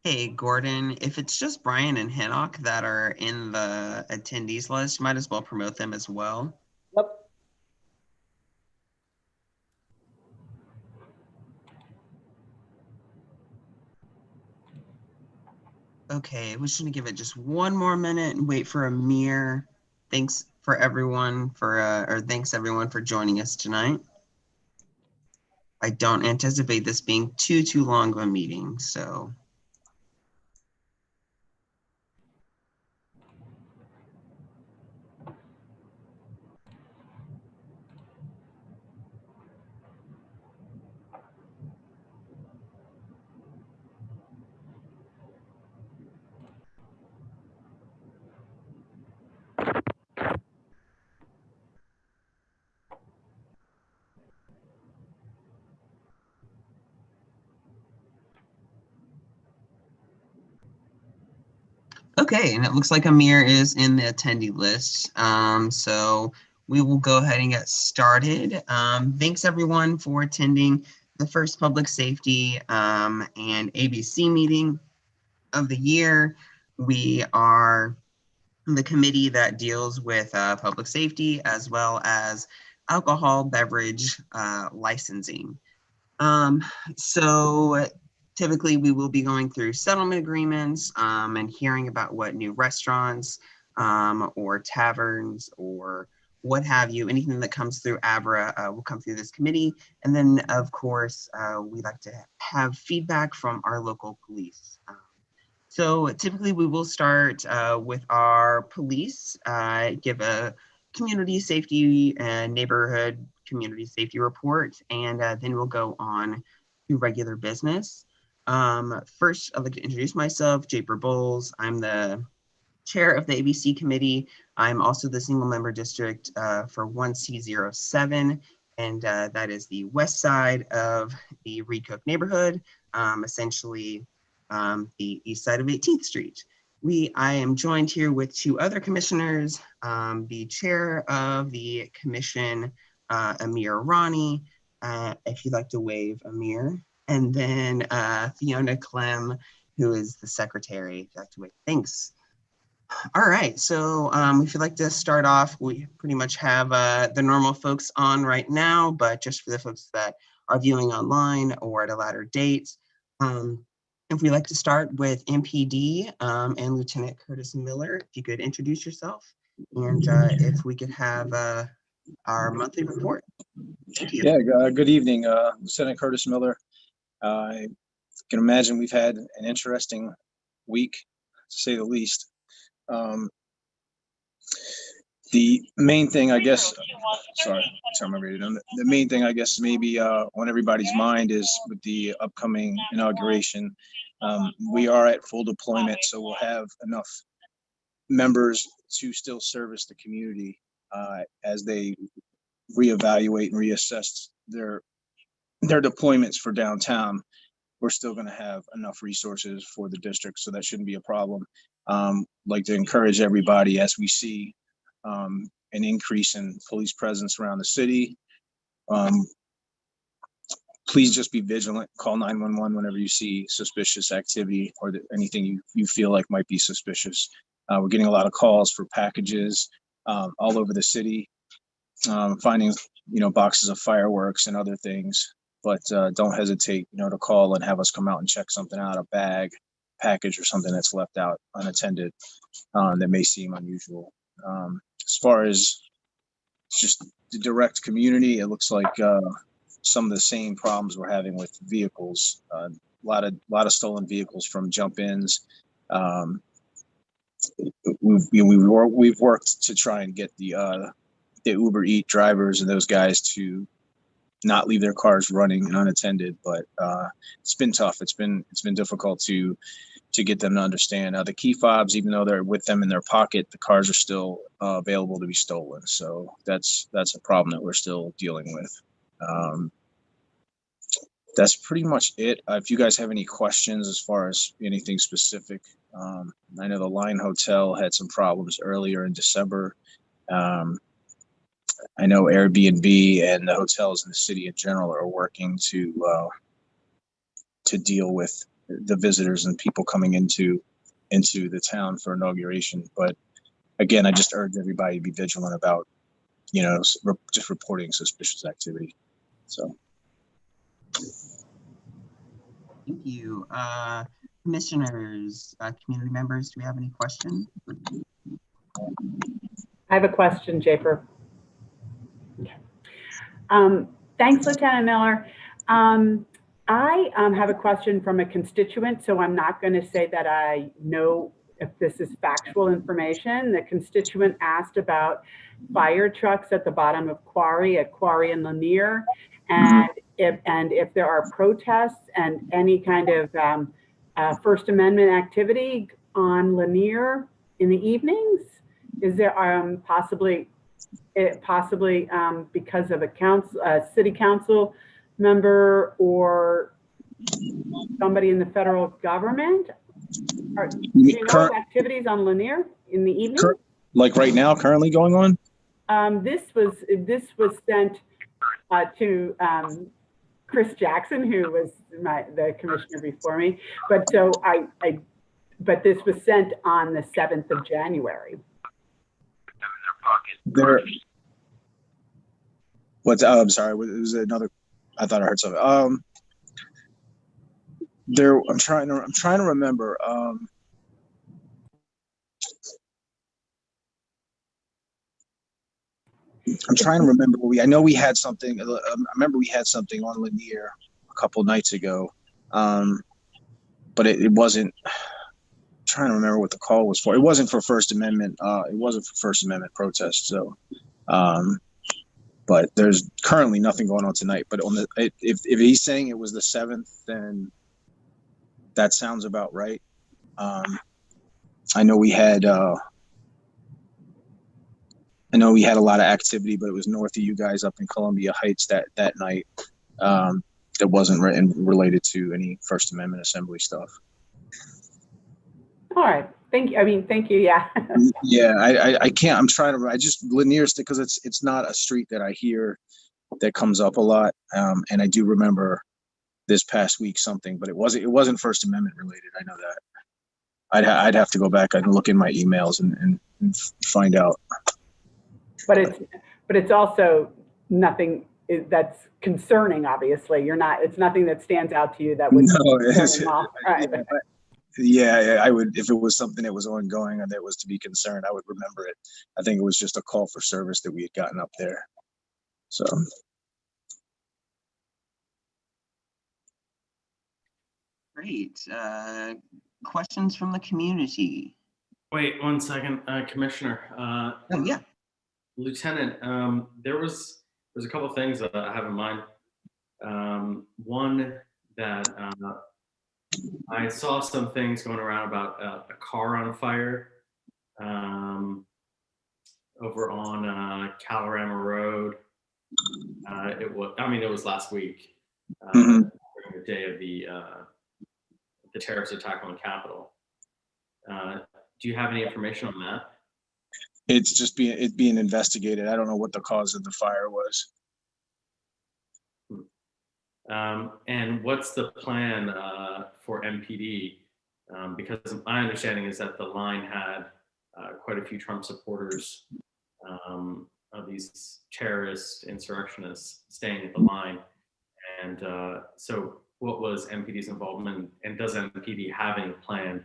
Hey, Gordon, if it's just Brian and Hannock that are in the attendees list, you might as well promote them as well. Yep. Okay, we're just gonna give it just one more minute and wait for Amir. Thanks for everyone thanks everyone for joining us tonight. I don't anticipate this being too long of a meeting, so. Okay, and it looks like Amir is in the attendee list. So we will go ahead and get started. Thanks everyone for attending the first public safety and ABC meeting of the year. We are the committee that deals with public safety as well as alcohol beverage licensing. Um, so typically we will be going through settlement agreements and hearing about what new restaurants or taverns or what have you, anything that comes through ABRA will come through this committee. And then of course, we like to have feedback from our local police. So typically we will start with our police, give a community safety and neighborhood community safety report, and then we'll go on to regular business. First, I'd like to introduce myself, Japer Bowles. I'm the chair of the ABC committee. I'm also the single member district for 1C07, and that is the west side of the Reed Cook neighborhood, essentially the east side of 18th Street. I am joined here with two other commissioners, the chair of the commission, Amir Rani, if you'd like to wave, Amir, and then Fiona Clem, who is the secretary, if you'd like to wave. Thanks. All right, so if you'd like to start off, we pretty much have the normal folks on right now, but just for the folks that are viewing online or at a later date, if we'd like to start with MPD and Lieutenant Curtis Miller, if you could introduce yourself, and if we could have our monthly report. Thank you. Yeah, good evening, Lieutenant Curtis Miller. I can imagine we've had an interesting week, to say the least. The main thing, I guess, sorry, turn my radio down. The main thing, I guess, maybe on everybody's mind is with the upcoming inauguration. We are at full deployment, so we'll have enough members to still service the community as they reevaluate and reassess their deployments for downtown. We're still going to have enough resources for the district, so that shouldn't be a problem. Like to encourage everybody as we see an increase in police presence around the city. Please just be vigilant. Call 911 whenever you see suspicious activity or anything you feel like might be suspicious. We're getting a lot of calls for packages all over the city, finding boxes of fireworks and other things. But don't hesitate, to call and have us come out and check something out, a bag, package, or something that's left out unattended that may seem unusual. As far as just the direct community, it looks like some of the same problems we're having with vehicles. A lot of stolen vehicles from jump-ins. We've worked to try and get the Uber Eat drivers and those guys to not leave their cars running and unattended, but it's been tough. It's been difficult to get them to understand. The key fobs, even though they're with them in their pocket, the cars are still available to be stolen. So that's a problem that we're still dealing with. That's pretty much it. If you guys have any questions as far as anything specific, I know the Line Hotel had some problems earlier in December. I know Airbnb and the hotels in the city in general are working to deal with the visitors and people coming into the town for inauguration. But again, I just urge everybody to be vigilant about, just reporting suspicious activity. So. Thank you. Commissioners, community members, do we have any questions? I have a question, Japer. Thanks, Lieutenant Miller. I have a question from a constituent, so I'm not going to say that I know if this is factual information. The constituent asked about fire trucks at the bottom of Quarry and Lanier, and if there are protests and any kind of First Amendment activity on Lanier in the evenings. Is there possibly because of a city council member or somebody in the federal government? Do you know of activities on Lanier in the evening? Like right now, currently going on? This was sent to Chris Jackson, who was the commissioner before me. But so but this was sent on the 7th of January. I'm sorry. It was another. I thought I heard something. I'm trying to remember. I'm trying to remember. I know we had something. I remember we had something on Lanier a couple nights ago, but it wasn't. I'm trying to remember what the call was for. It wasn't for First Amendment. It wasn't for First Amendment protests. So, but there's currently nothing going on tonight. But if he's saying it was the 7th, then that sounds about right. I know we had. I know we had a lot of activity, but it was north of you guys up in Columbia Heights that night. That wasn't related to any First Amendment assembly stuff. All right. Thank you. Thank you. Yeah. Yeah. I can't. I'm trying to. I just Lanier because it's not a street that I hear that comes up a lot. And I do remember this past week something, but it wasn't First Amendment related. I know that. I'd have to go back and look in my emails and find out. But it's also nothing that's concerning. Obviously, it's nothing that stands out to you that would. No, right. Yeah, I would if it was something that was ongoing and that was to be concerned. I would remember it. I think it was just a call for service that we had gotten up there. So. Great. Questions from the community? Wait 1 second, Commissioner. Oh, yeah. Lieutenant, there was a couple of things that I have in mind. One that I saw some things going around about a car on fire over on Calorama Road. It was last week, during the day of the terrorist attack on the Capitol. Do you have any information on that? It's just being investigated. I don't know what the cause of the fire was. And what's the plan for MPD? Because my understanding is that the line had quite a few Trump supporters of these terrorist insurrectionists staying at the line. And so what was MPD's involvement, and does MPD have any plan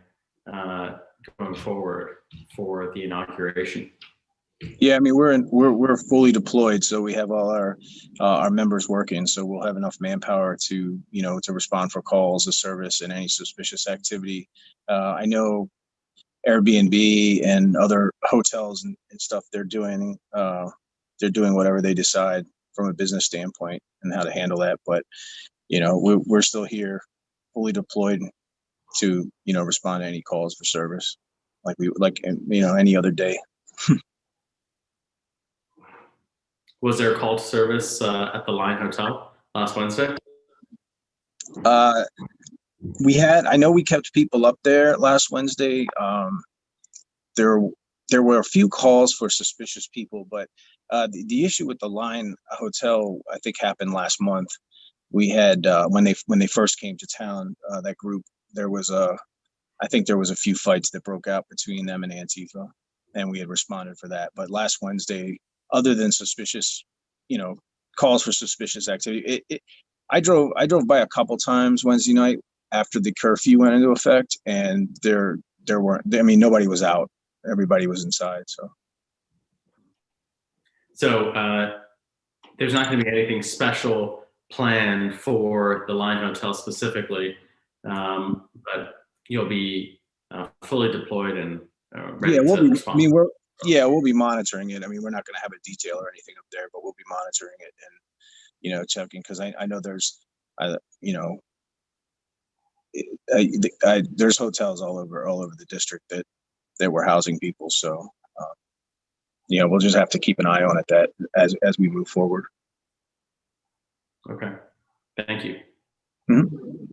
going forward for the inauguration? Yeah, we're fully deployed, so we have all our members working. So we'll have enough manpower to respond for calls of service and any suspicious activity. I know Airbnb and other hotels and stuff. They're doing whatever they decide from a business standpoint and how to handle that. But we're still here, fully deployed to respond to any calls for service, like any other day. Was there a call to service at the Line Hotel last Wednesday? I know we kept people up there last Wednesday. There were a few calls for suspicious people, but the issue with the Line Hotel, I think, happened last month. We had when they first came to town, that group I think there was a few fights that broke out between them and Antifa, and we had responded for that. But last Wednesday, other than suspicious, calls for suspicious activity, I drove by a couple times Wednesday night after the curfew went into effect, and there weren't. I mean, nobody was out. Everybody was inside. So there's not going to be anything special planned for the Line Hotel specifically, but you'll be fully deployed and ready to respond. We'll be monitoring it. I mean, we're not going to have a detail or anything up there, but we'll be monitoring it and checking, because I know there's there's hotels all over the district that were housing people. So we'll just have to keep an eye on it that as we move forward. Okay, thank you. Mm-hmm.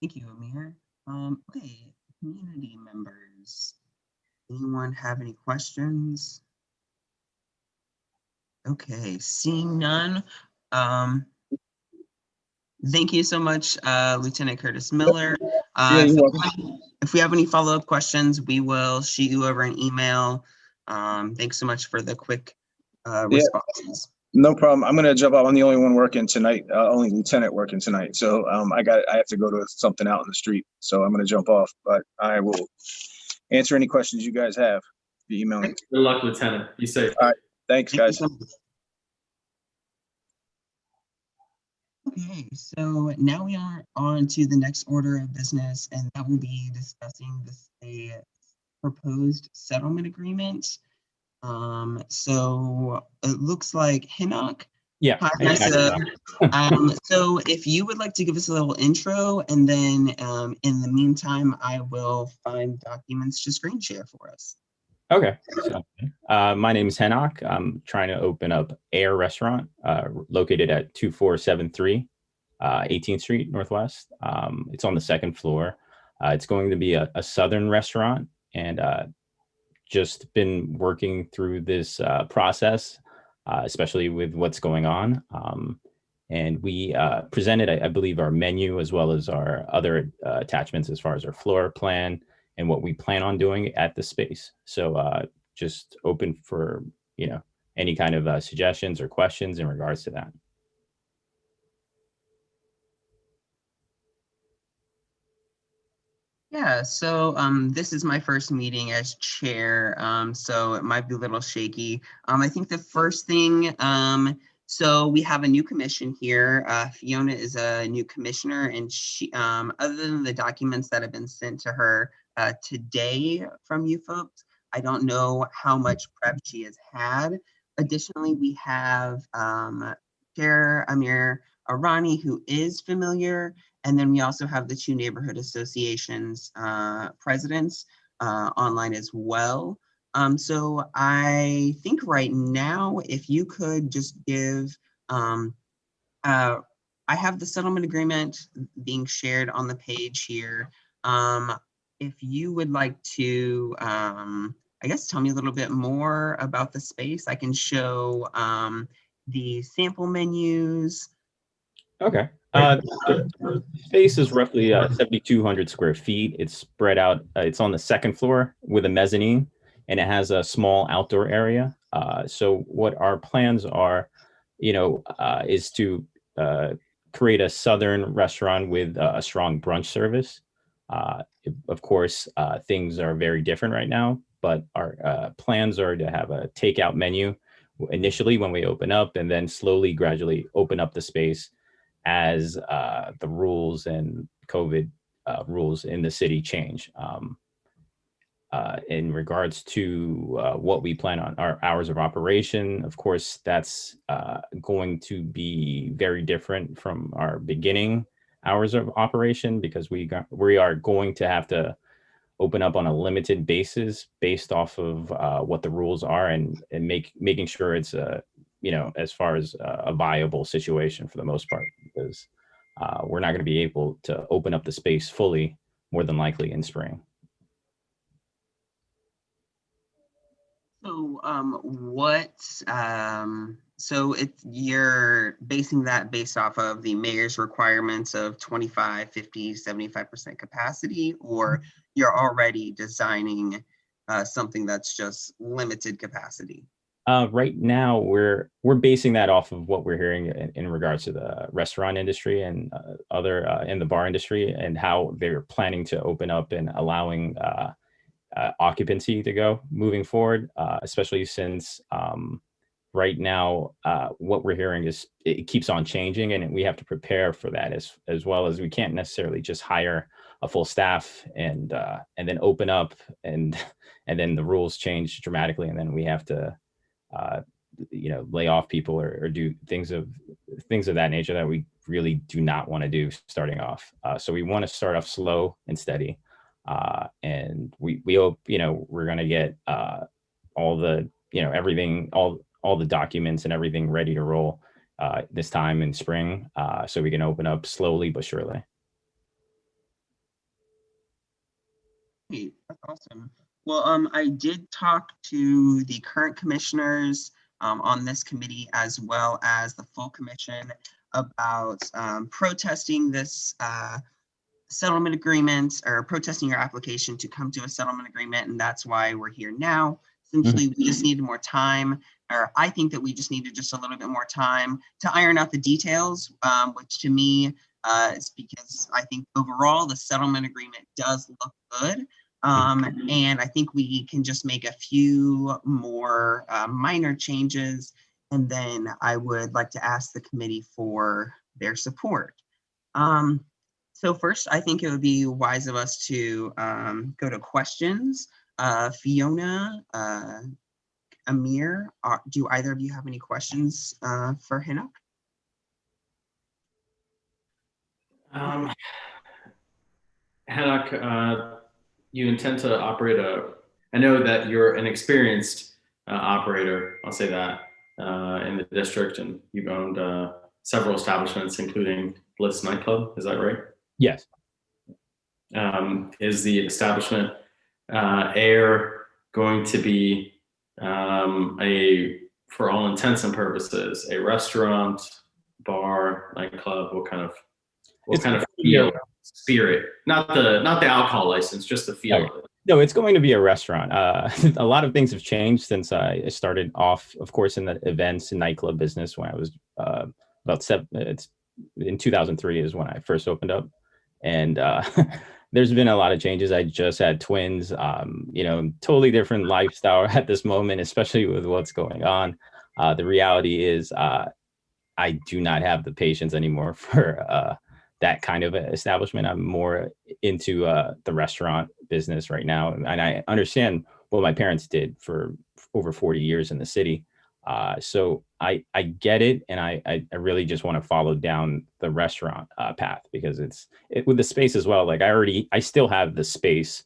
Thank you, Amir. Okay, community members, anyone have any questions? Okay, seeing none. Thank you so much, Lieutenant Curtis Miller. If we have any follow-up questions, we will shoot you over an email. Thanks so much for the quick responses. No problem. I'm gonna jump off. I'm the only one working tonight, only lieutenant working tonight. So I have to go to something out in the street. So I'm gonna jump off, but I will answer any questions you guys have via email. Good luck, Lieutenant. Be safe. All right. Thanks, guys. Okay, so now we are on to the next order of business, and that will be discussing a proposed settlement agreement. So it looks like Hinnock. Yeah. So if you would like to give us a little intro, and then in the meantime, I will find documents to screen share for us. Okay. So, my name is Hinnock. I'm trying to open up Air Restaurant, located at 2473 18th Street Northwest. It's on the second floor. It's going to be a Southern restaurant, and just been working through this process, especially with what's going on. And we presented, I believe, our menu as well as our other attachments as far as our floor plan and what we plan on doing at the space. So just open for, any kind of suggestions or questions in regards to that. Yeah, so this is my first meeting as chair, so it might be a little shaky. I think the first thing, so we have a new commission here. Fiona is a new commissioner, and she, other than the documents that have been sent to her today from you folks, I don't know how much prep she has had. Additionally, we have Chair Amir Arani, who is familiar. And then we also have the two neighborhood associations presidents online as well. So I think right now, if you could just give, I have the settlement agreement being shared on the page here. If you would like to, I guess, tell me a little bit more about the space, I can show the sample menus. Okay. The space is roughly 7,200 square feet. It's spread out. It's on the second floor with a mezzanine, and it has a small outdoor area. So what our plans are, is to create a Southern restaurant with a strong brunch service. Of course, things are very different right now, but our plans are to have a takeout menu initially when we open up, and then slowly, gradually open up the space as the rules and COVID rules in the city change. In regards to what we plan on our hours of operation, of course, that's going to be very different from our beginning hours of operation, because we are going to have to open up on a limited basis based off of what the rules are, and making sure it's as far as a viable situation for the most part, because we're not going to be able to open up the space fully, more than likely in spring. So, so you're basing that based off of the mayor's requirements of 25, 50, 75% capacity, or you're already designing something that's just limited capacity? Right now, we're basing that off of what we're hearing in regards to the restaurant industry and other in the bar industry, and how they're planning to open up and allowing occupancy to go moving forward, especially since right now what we're hearing is it keeps on changing, and we have to prepare for that as well. As we can't necessarily just hire a full staff and then open up and and then the rules change dramatically, and then we have to uh, lay off people or do things of that nature that we really do not want to do starting off. So we want to start off slow and steady, and we hope we're going to get all the everything, all the documents and everything ready to roll this time in spring, so we can open up slowly but surely. Hey, that's awesome. Well, I did talk to the current commissioners on this committee, as well as the full commission, about protesting this settlement agreement, or protesting your application to come to a settlement agreement, and that's why we're here now. Essentially, we just needed more time, or I think that we just needed just a little bit more time to iron out the details, which to me is because I think overall the settlement agreement does look good. And I think we can just make a few more minor changes, and then I would like to ask the committee for their support. So first, I think it would be wise of us to go to questions. Fiona, Amir, do either of you have any questions for Hinnock? Hanok, you intend to operate I know that you're an experienced operator, I'll say that, in the district, and you've owned several establishments, including Bliss Nightclub, is that right? Yes. Is the establishment Air going to be for all intents and purposes, a restaurant, bar, nightclub? What kind of feel, spirit? Not the alcohol license, just the feel of it. No, it's going to be a restaurant. A lot of things have changed since I started off, of course, in the events and nightclub business when I was it's in 2003 is when I first opened up. And there's been a lot of changes. I just had twins, totally different lifestyle at this moment, especially with what's going on. The reality is I do not have the patience anymore for that kind of establishment. I'm more into the restaurant business right now. And I understand what my parents did for over 40 years in the city. So I get it. And I really just want to follow down the restaurant path, because it's with the space as well. Like I still have the space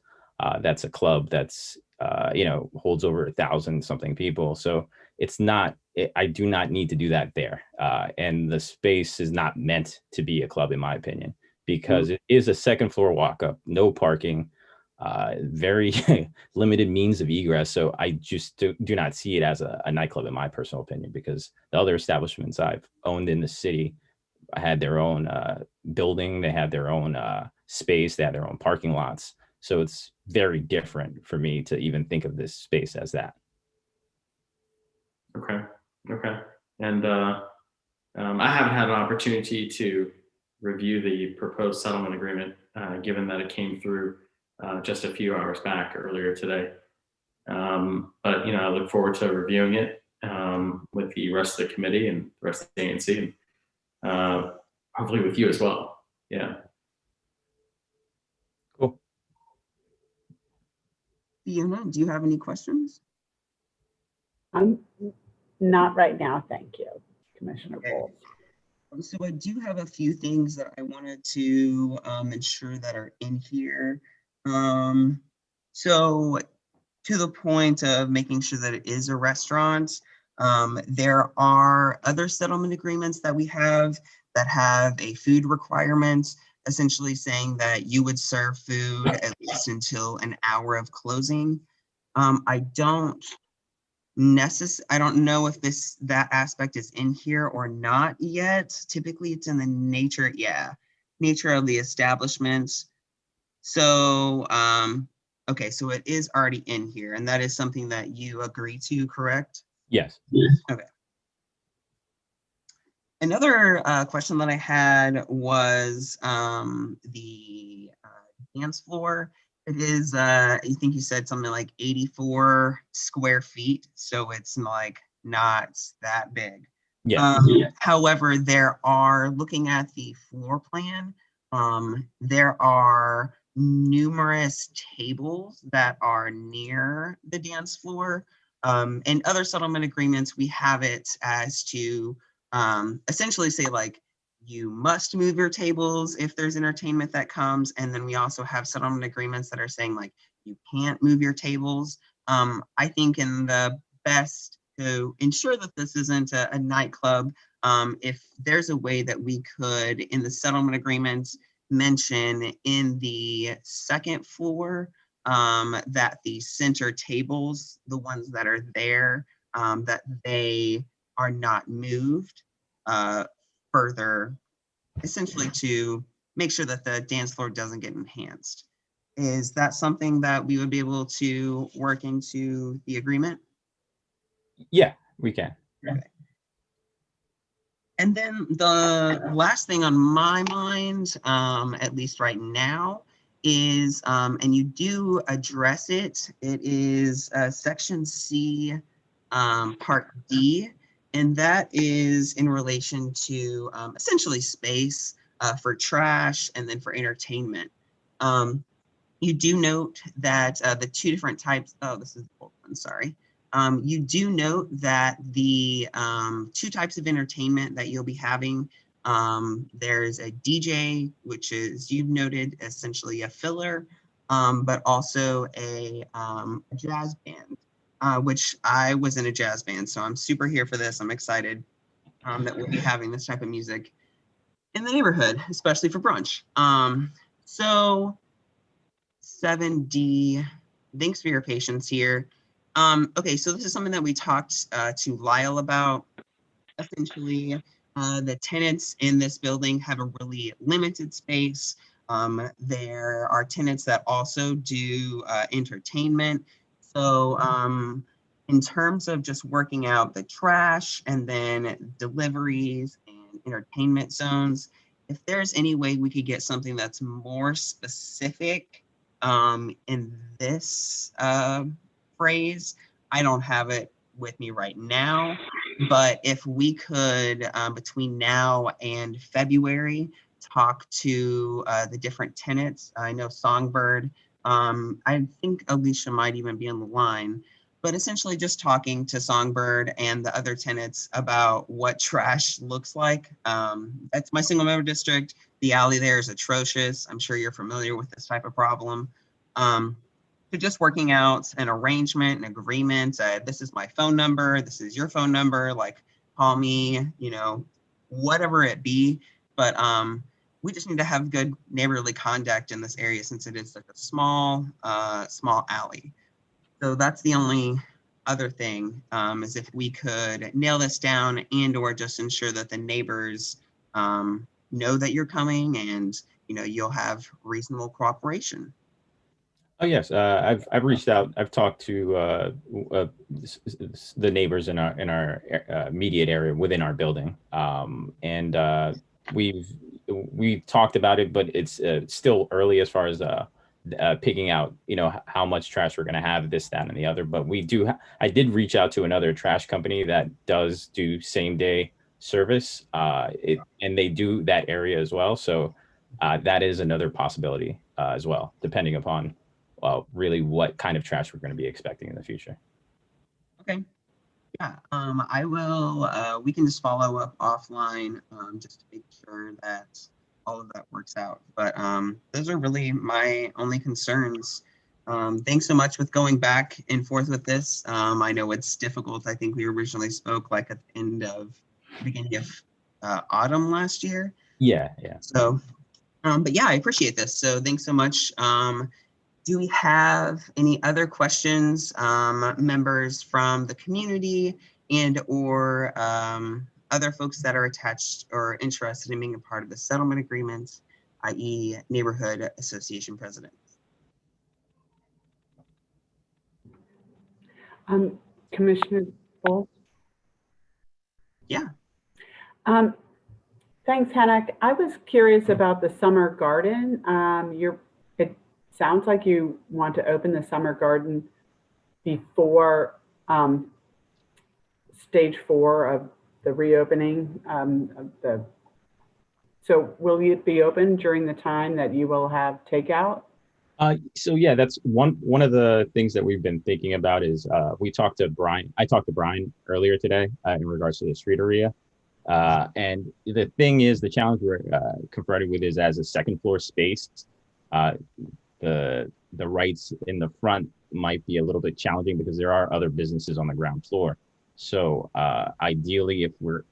that's a club that's, holds over 1,000 something people. So it's not, I do not need to do that there. And the space is not meant to be a club, in my opinion, because it is a second floor walk up, no parking, very limited means of egress. So I just do not see it as a nightclub, in my personal opinion, because the other establishments I've owned in the city had their own building, they had their own space, they had their own parking lots. So it's very different for me to even think of this space as that. Okay. And I haven't had an opportunity to review the proposed settlement agreement, given that it came through just a few hours back earlier today. But I look forward to reviewing it with the rest of the committee and the rest of the ANC, and hopefully with you as well. Yeah. Cool. Fiona, do you have any questions? Not right now, thank you, Commissioner Bowles. So I do have a few things that I wanted to ensure that are in here. So to the point of making sure that it is a restaurant, there are other settlement agreements that we have that have a food requirement, essentially saying that you would serve food at least until an hour of closing. I don't I don't know if that aspect is in here or not yet. Typically it's in the nature of the establishment. So, okay, so it is already in here, and that is something that you agree to, correct? Yes. Okay. Another question that I had was the dance floor. It is, I think you said something like 84 square feet, so it's like not that big. Yeah. However, looking at the floor plan, there are numerous tables that are near the dance floor. In other settlement agreements, we have it as to essentially say like, you must move your tables if there's entertainment that comes. And then we also have settlement agreements that are saying like, you can't move your tables. I think in the best to ensure that this isn't a nightclub, if there's a way that we could, in the settlement agreements, mention in the second floor that the center tables, the ones that are there, that they are not moved further, essentially to make sure that the dance floor doesn't get enhanced. Is that something that we would be able to work into the agreement? Yeah, we can. Okay. And then the last thing on my mind, at least right now, is, and you do address it, it is section C, part D, and that is in relation to essentially space for trash and then for entertainment. You do note that the two different types, oh, this is the old one, sorry. You do note that the two types of entertainment that you'll be having, there's a DJ, which is, you've noted, essentially a filler, but also a jazz band, which I was in a jazz band, so I'm super here for this. I'm excited that we'll be having this type of music in the neighborhood, especially for brunch. So 7D, thanks for your patience here. Okay, so this is something that we talked to Lyle about. Essentially, the tenants in this building have a really limited space. There are tenants that also do entertainment. So in terms of just working out the trash and then deliveries and entertainment zones, if there's any way we could get something that's more specific in this phrase, I don't have it with me right now, but if we could, between now and February, talk to the different tenants. I know Songbird, I think Alicia might even be on the line, but essentially just talking to Songbird and the other tenants about what trash looks like. That's my single member district. The alley there is atrocious. I'm sure you're familiar with this type of problem. So just working out an arrangement, an agreement. This is my phone number. This is your phone number. Like, call me, you know, whatever it be. But we just need to have good neighborly conduct in this area since it is like a small alley. So that's the only other thing, is if we could nail this down and or just ensure that the neighbors know that you're coming and, you know, you'll have reasonable cooperation. Oh yes, I've reached out. I've talked to the neighbors in our immediate area within our building, and we've talked about it, but it's still early as far as picking out, you know, how much trash we're going to have, this, that, and the other. But we do. I did reach out to another trash company that does do same day service, and they do that area as well. So that is another possibility as well, depending upon really what kind of trash we're going to be expecting in the future. Okay. Yeah, I will, we can just follow up offline just to make sure that all of that works out. But those are really my only concerns. Thanks so much with going back and forth with this. I know it's difficult. I think we originally spoke like at the beginning of autumn last year. Yeah. So, but yeah, I appreciate this. So thanks so much. Do we have any other questions, members from the community and or other folks that are attached or interested in being a part of the settlement agreement, i.e. neighborhood association president? Commissioner Bolt? Yeah. Thanks, Hannah. I was curious about the summer garden. It sounds like you want to open the summer garden before stage 4 of the reopening so will it be open during the time that you will have takeout? So yeah, that's one of the things that we've been thinking about is I talked to Brian earlier today in regards to the street area. And the thing is, the challenge we're confronted with is as a second floor space, the rights in the front might be a little bit challenging because there are other businesses on the ground floor. So ideally, if we're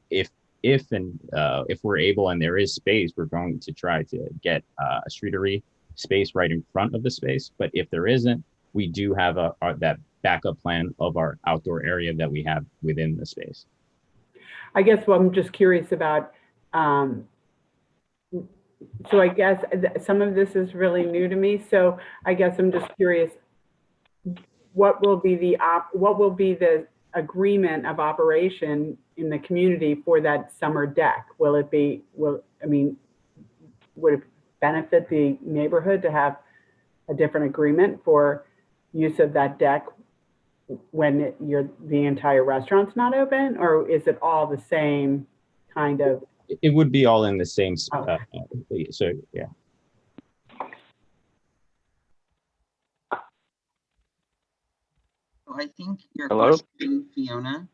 able and there is space, we're going to try to get a streetery space right in front of the space. But if there isn't, we do have that backup plan of our outdoor area that we have within the space. I guess what I'm just curious about, so I guess some of this is really new to me. So I guess I'm just curious, what will be the agreement of operation in the community for that summer deck? Would it benefit the neighborhood to have a different agreement for use of that deck when the entire restaurant's not open, or is it all the same kind of? It would be all in the same. Okay. So yeah. I think your Hello? question, Fiona,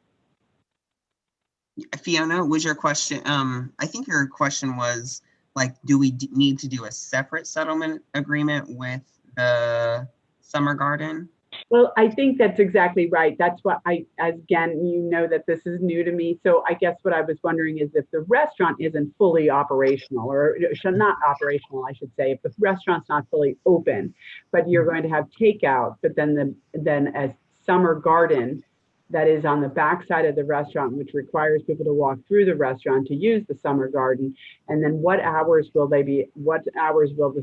was your question, I think your question was like, do we need to do a separate settlement agreement with the summer garden? Well, I think that's exactly right. That's what again, you know that this is new to me. So I guess what I was wondering is if the restaurant isn't fully operational, or not operational, I should say, if the restaurant's not fully open, but you're going to have takeout, but then a summer garden that is on the backside of the restaurant, which requires people to walk through the restaurant to use the summer garden. And then what hours will the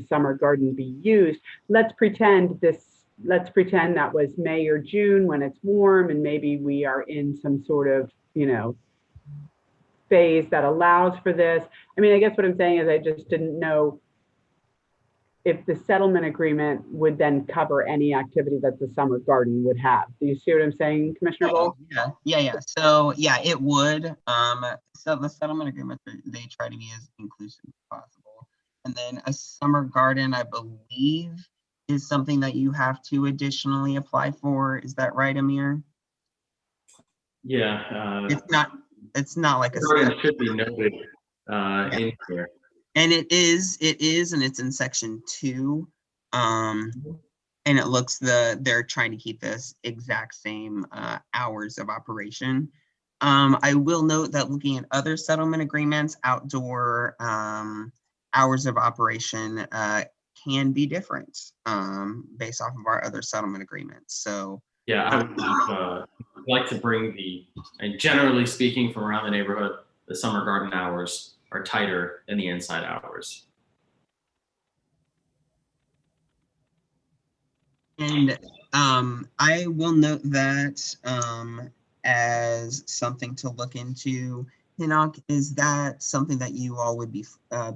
summer garden be used? Let's pretend that was May or June when it's warm, and maybe we are in some sort of, phase that allows for this. I mean, I guess what I'm saying is I just didn't know if the settlement agreement would then cover any activity that the summer garden would have. Do you see what I'm saying, Commissioner Bolt? Yeah. So yeah, it would. So the settlement agreement, they try to be as inclusive as possible. And then a summer garden, I believe, is something that you have to additionally apply for. Is that right, Amir? Yeah. It's not like a garden should be noted in here. And it is, and it's in section 2. And it looks they're trying to keep this exact same hours of operation. I will note that looking at other settlement agreements, outdoor hours of operation can be different based off of our other settlement agreements. So yeah, I would like to bring and generally speaking, from around the neighborhood, the summer garden hours are tighter than the inside hours. And I will note that as something to look into. Hinnock, is that something that you all would be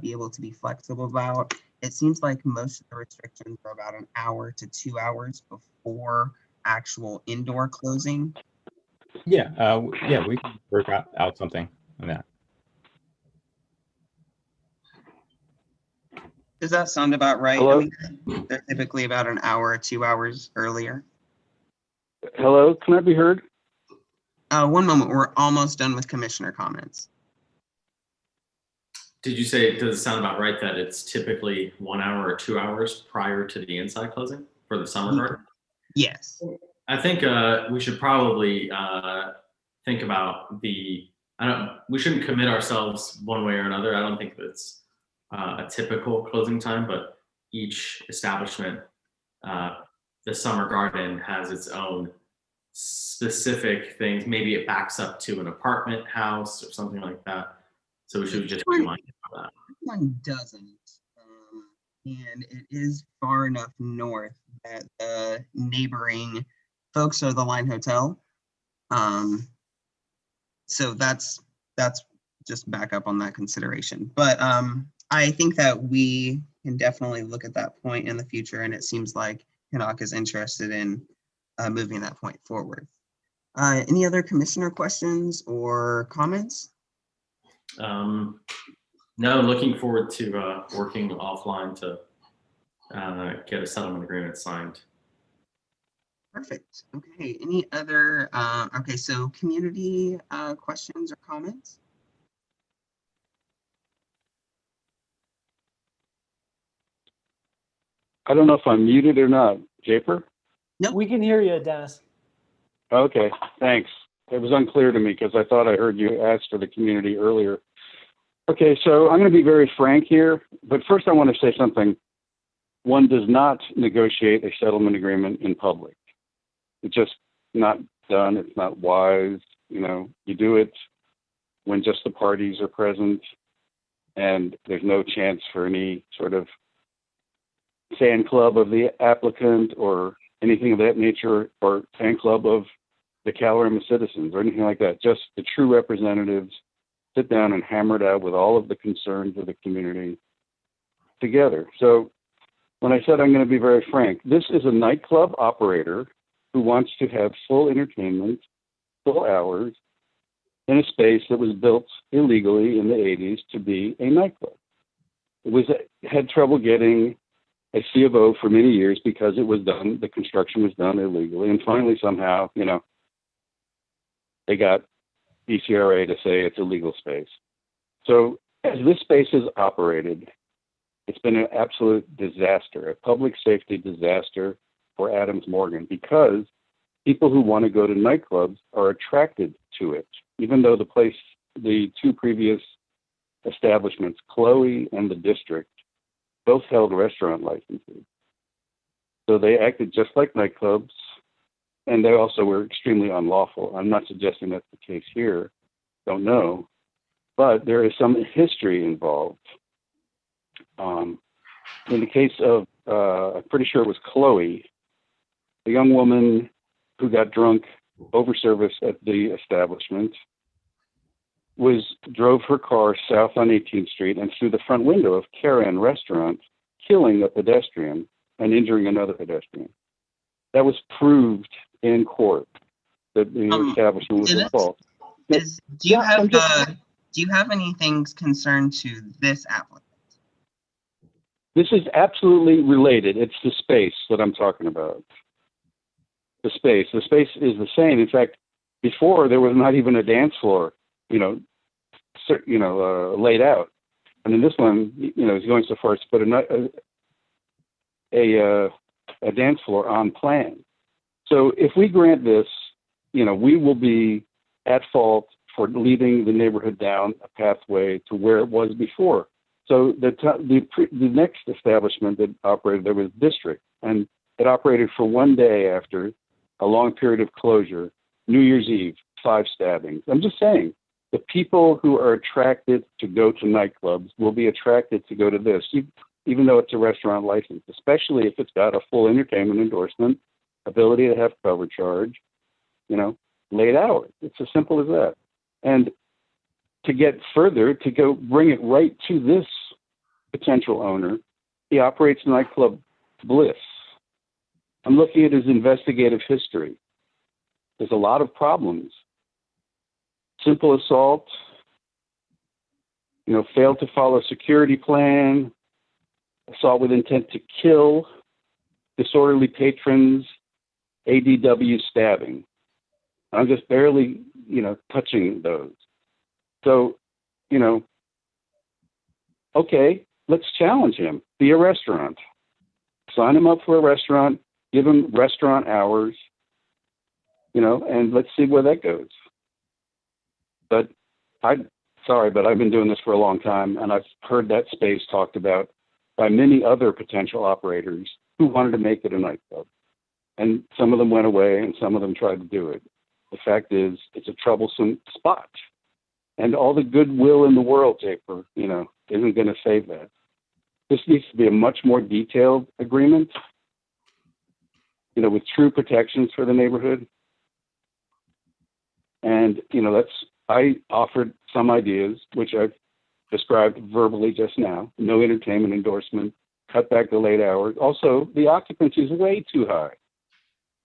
able to be flexible about? It seems like most of the restrictions are about an hour to 2 hours before actual indoor closing. Yeah, we can work out something on that. Does that sound about right? Hello? I mean, they're typically about an hour or 2 hours earlier. Hello, can I be heard? One moment, we're almost done with commissioner comments. Did you say, does it sound about right that it's typically 1 hour or 2 hours prior to the inside closing for the summer garden? Yes. I think we should probably think about we shouldn't commit ourselves one way or another. I don't think that's a typical closing time, but each establishment the summer garden has its own specific things. Maybe it backs up to an apartment house or something like that. So we should just be mindful of that. This one doesn't. And it is far enough north that the neighboring folks are the Line Hotel. So that's just back up on that consideration. But I think that we can definitely look at that point in the future, and it seems like Hinnock is interested in moving that point forward. Any other commissioner questions or comments? No, looking forward to working offline to get a settlement agreement signed. Perfect. Okay. Any other? Okay. So community questions or comments? I don't know if I'm muted or not. Japer? Nope. We can hear you, Dennis. Okay, thanks. It was unclear to me because I thought I heard you ask for the community earlier. Okay, so I'm going to be very frank here, but first I want to say something. One does not negotiate a settlement agreement in public. It's just not done. It's not wise. You know, you do it when just the parties are present and there's no chance for any sort of fan club of the applicant or anything of that nature, or fan club of the Calorama citizens or anything like that. Just the true representatives sit down and hammer it out with all of the concerns of the community together. So when I said I'm going to be very frank, this is a nightclub operator who wants to have full entertainment, full hours, in a space that was built illegally in the 80s to be a nightclub. It had trouble getting a C of O for many years because it was done, the construction was done illegally. And finally, somehow, you know, they got ECRA to say it's a legal space. So as this space is operated, it's been an absolute disaster, a public safety disaster for Adams Morgan, because people who want to go to nightclubs are attracted to it, even though the two previous establishments, Chloe and the District, both held restaurant licenses. So they acted just like nightclubs, and they also were extremely unlawful. I'm not suggesting that's the case here, don't know, but there is some history involved. In the case of, I'm pretty sure it was Chloe, the young woman who got drunk over service at the establishment, drove her car south on 18th Street and through the front window of Karen Restaurant, killing a pedestrian and injuring another pedestrian. That was proved in court that the establishment was at fault. Do you have anything concerned to this applicant? This is absolutely related. It's the space that I'm talking about. The space is the same. In fact, before there was not even a dance floor, laid out. And in this one, is going so far as to put a dance floor on plan. So if we grant this, we will be at fault for leading the neighborhood down a pathway to where it was before. So the next establishment that operated there was District, and it operated for one day after a long period of closure, New Year's Eve, 5 stabbings. I'm just saying, the people who are attracted to go to nightclubs will be attracted to go to this, even though it's a restaurant license, especially if it's got a full entertainment endorsement, ability to have cover charge, late hours. It's as simple as that. And to get further, to go bring it right to this potential owner, he operates nightclub Bliss. I'm looking at his investigative history. There's a lot of problems. Simple assault, failed to follow security plan, assault with intent to kill, disorderly patrons, ADW stabbing. I'm just barely, touching those. So, okay, let's challenge him. Be a restaurant. Sign him up for a restaurant, give him restaurant hours, and let's see where that goes. But but I've been doing this for a long time, and I've heard that space talked about by many other potential operators who wanted to make it a nightclub. And some of them went away and some of them tried to do it. The fact is, it's a troublesome spot. And all the goodwill in the world, Japer, isn't going to save that. This needs to be a much more detailed agreement, with true protections for the neighborhood. And, I offered some ideas, which I've described verbally just now. No entertainment endorsement, cut back the late hours. Also, the occupancy is way too high.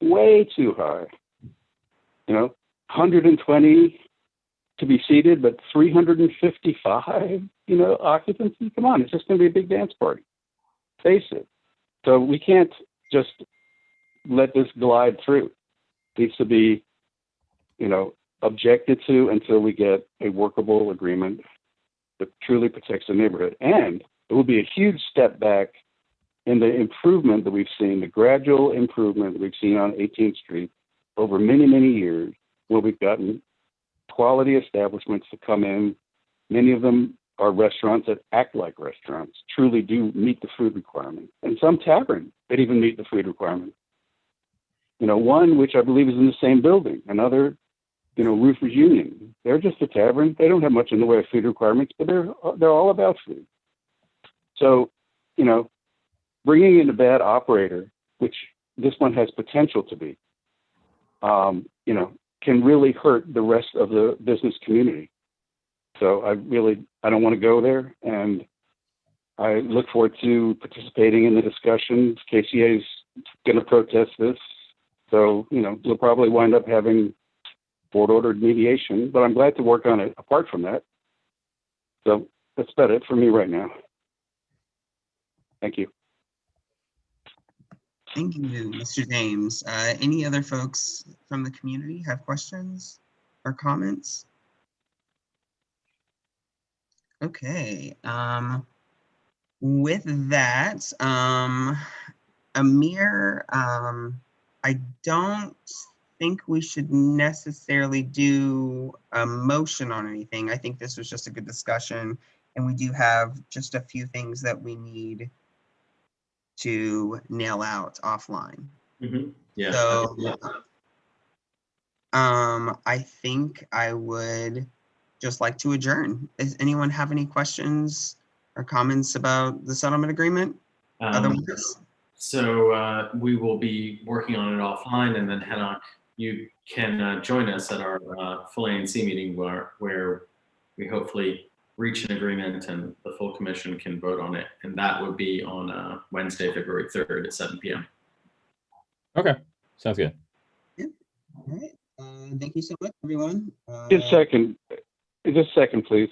Way too high. 120 to be seated, but 355, occupancy. Come on, it's just going to be a big dance party. Face it. So we can't just let this glide through. It needs to be, objected to until we get a workable agreement that truly protects the neighborhood. And it will be a huge step back in the improvement that we've seen, the gradual improvement that we've seen on 18th Street over many, many years, where we've gotten quality establishments to come in. Many of them are restaurants that act like restaurants, truly do meet the food requirement. And some taverns that even meet the food requirement. One, which I believe is in the same building, another, Roofers Union. They're just a tavern. They don't have much in the way of food requirements, but they're all about food. So, bringing in a bad operator, which this one has potential to be, can really hurt the rest of the business community. So I don't want to go there, and I look forward to participating in the discussions. KCA is going to protest this, so we'll probably wind up having court-ordered mediation, but I'm glad to work on it apart from that. So that's about it for me right now. Thank you. Thank you, Mr. James. Any other folks from the community have questions or comments? Okay. With that, Amir, I don't think we should necessarily do a motion on anything. I think this was just a good discussion, and we do have just a few things that we need to nail out offline. Mm-hmm. Yeah. So, I think I would just like to adjourn. Does anyone have any questions or comments about the settlement agreement? Otherwise, so we will be working on it offline, and then Henok, you can join us at our full ANC meeting where we hopefully reach an agreement and the full commission can vote on it. And that would be on Wednesday, February 3rd at 7 p.m. Okay, sounds good. Yeah. All right. Thank you so much, everyone. Just a second, please.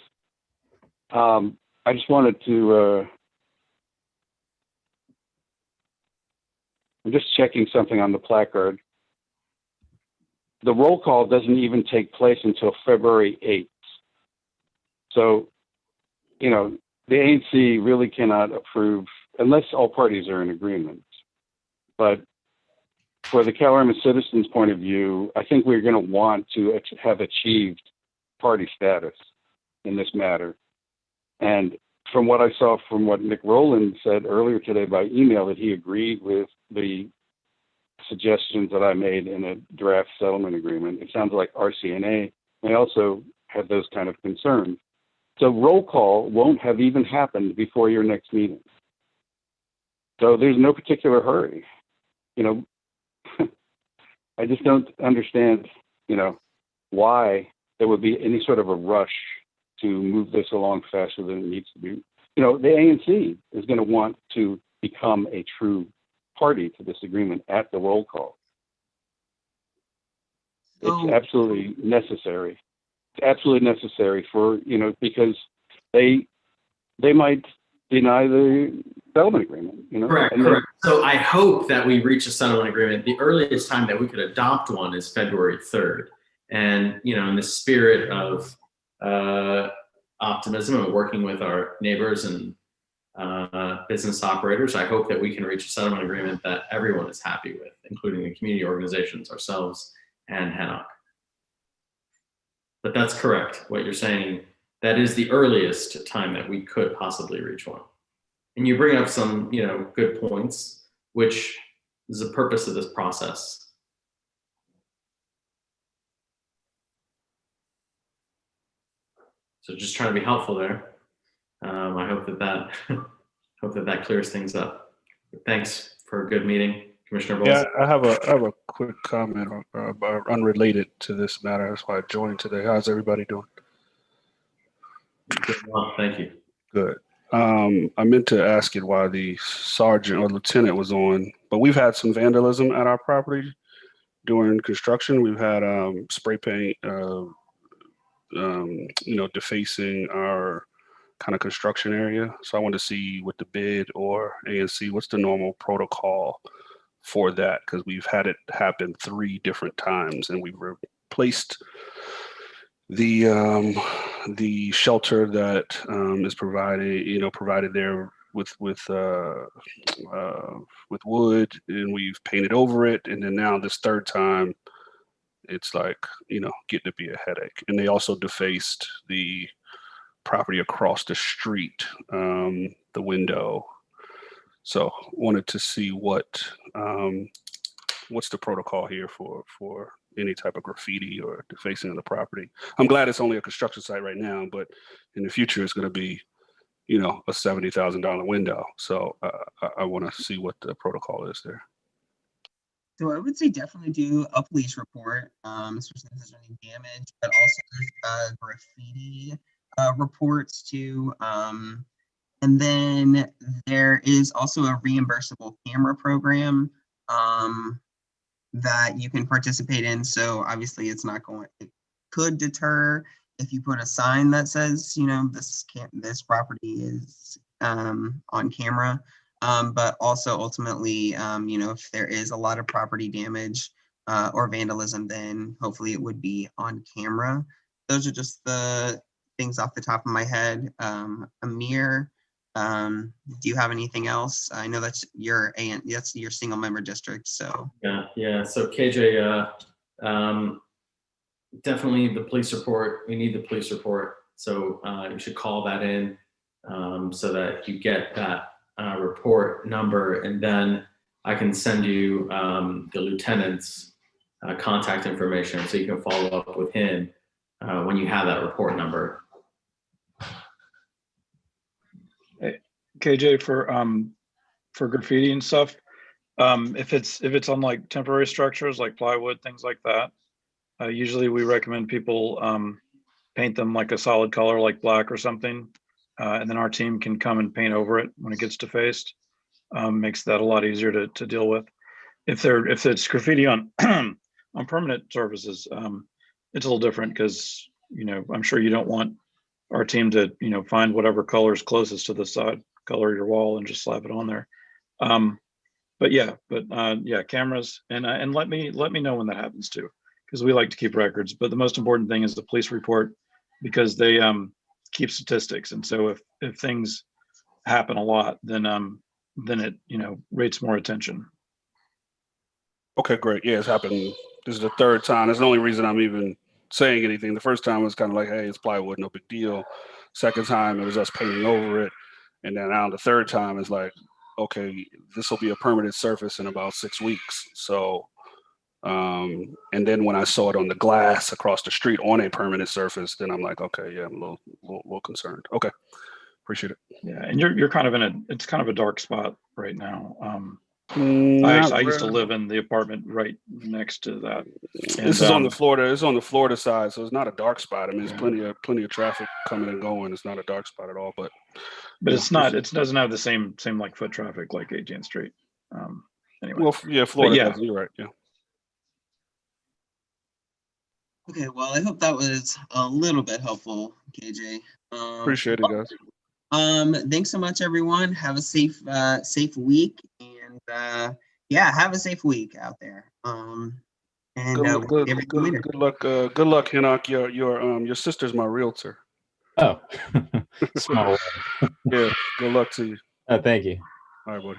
I just wanted to, I'm just checking something on the placard. The roll call doesn't even take place until February 8th. So, the ANC really cannot approve unless all parties are in agreement. But for the Calorama citizens' point of view, I think we're going to want to have achieved party status in this matter. And from what I saw from what Nick Rowland said earlier today by email, that he agreed with the suggestions that I made in a draft settlement agreement. It sounds like RCNA may also have those kind of concerns. So roll call won't have even happened before your next meeting. So there's no particular hurry. I just don't understand, why there would be any sort of a rush to move this along faster than it needs to be. The ANC is going to want to become a true party to this agreement at the roll call. It's absolutely necessary. It's absolutely necessary for, because they might deny the settlement agreement, Correct. So I hope that we reach a settlement agreement. The earliest time that we could adopt one is February 3rd. And, in the spirit of optimism and working with our neighbors and business operators, I hope that we can reach a settlement agreement that everyone is happy with, including the community organizations, ourselves, and Henok. But that's correct. What you're saying, that is the earliest time that we could possibly reach one. And you bring up some, good points. which is the purpose of this process. So just trying to be helpful there. I hope that hope that clears things up. Thanks for a good meeting, Commissioner Bowles. Yeah, I have a quick comment unrelated to this matter. That's why I joined today. How's everybody doing? Well, thank you. Good. I meant to ask it while the sergeant or lieutenant was on, but we've had some vandalism at our property during construction. We've had spray paint, defacing our kind of construction area. So I want to see with the bid or ANC, what's the normal protocol for that? Because we've had it happen 3 different times, and we've replaced the shelter that is provided there with wood, and we've painted over it, and then now this 3rd time, it's like getting to be a headache. And they also defaced the property across the street, the window. So wanted to see what's the protocol here for any type of graffiti or defacing of the property. I'm glad it's only a construction site right now, but in the future it's going to be, a $70,000 window. So I want to see what the protocol is there. So I would say definitely do a police report, especially if there's any damage, but also graffiti reports too. And then there is also a reimbursable camera program that you can participate in. So obviously it could deter if you put a sign that says, this property is on camera. But also ultimately, if there is a lot of property damage or vandalism, then hopefully it would be on camera. Those are just the things off the top of my head. Amir, do you have anything else? I know that's your single member district. So yeah. So KJ, definitely the police report. We need the police report. So you should call that in so that you get that report number, and then I can send you the lieutenant's contact information so you can follow up with him when you have that report number. Hey, KJ, for graffiti and stuff, if it's on like temporary structures like plywood, things like that, usually we recommend people paint them like a solid color like black or something. And then our team can come and paint over it when it gets defaced. Makes that a lot easier to deal with. If it's graffiti on on permanent surfaces, it's a little different because I'm sure you don't want our team to find whatever color is closest to the side color of your wall and just slap it on there. But yeah, cameras and let me know when that happens too, because we like to keep records. But the most important thing is the police report, because they keep statistics, and so if things happen a lot, then it rates more attention. Okay, great. Yeah, it's happened. This is the 3rd time. That's the only reason I'm even saying anything. The first time was kind of like, hey, it's plywood, no big deal. Second time it was us painting over it, and then now the 3rd time is like, okay, this will be a permanent surface in about 6 weeks. So and then when I saw it on the glass across the street on a permanent surface, then I'm like, okay, yeah, I'm a little concerned. Okay, appreciate it. Yeah, and you're kind of it's kind of a dark spot right now. I used to live in the apartment right next to that. And, this is on the Florida. It's on the Florida side, so it's not a dark spot. I mean, there's plenty of traffic coming and going. It's not a dark spot at all. But it's not. It doesn't have the same like foot traffic like 18th Street. Anyway. Well, yeah, Florida. Yeah. You're right. Yeah. okay, well, I hope that was a little bit helpful, KJ. Appreciate it, guys. Thanks so much, everyone. Have a safe week, and have a safe week out there. And good luck, Hinnock. Your sister's my realtor. Oh, small. Yeah, good luck to you. Oh, thank you. All right, buddy.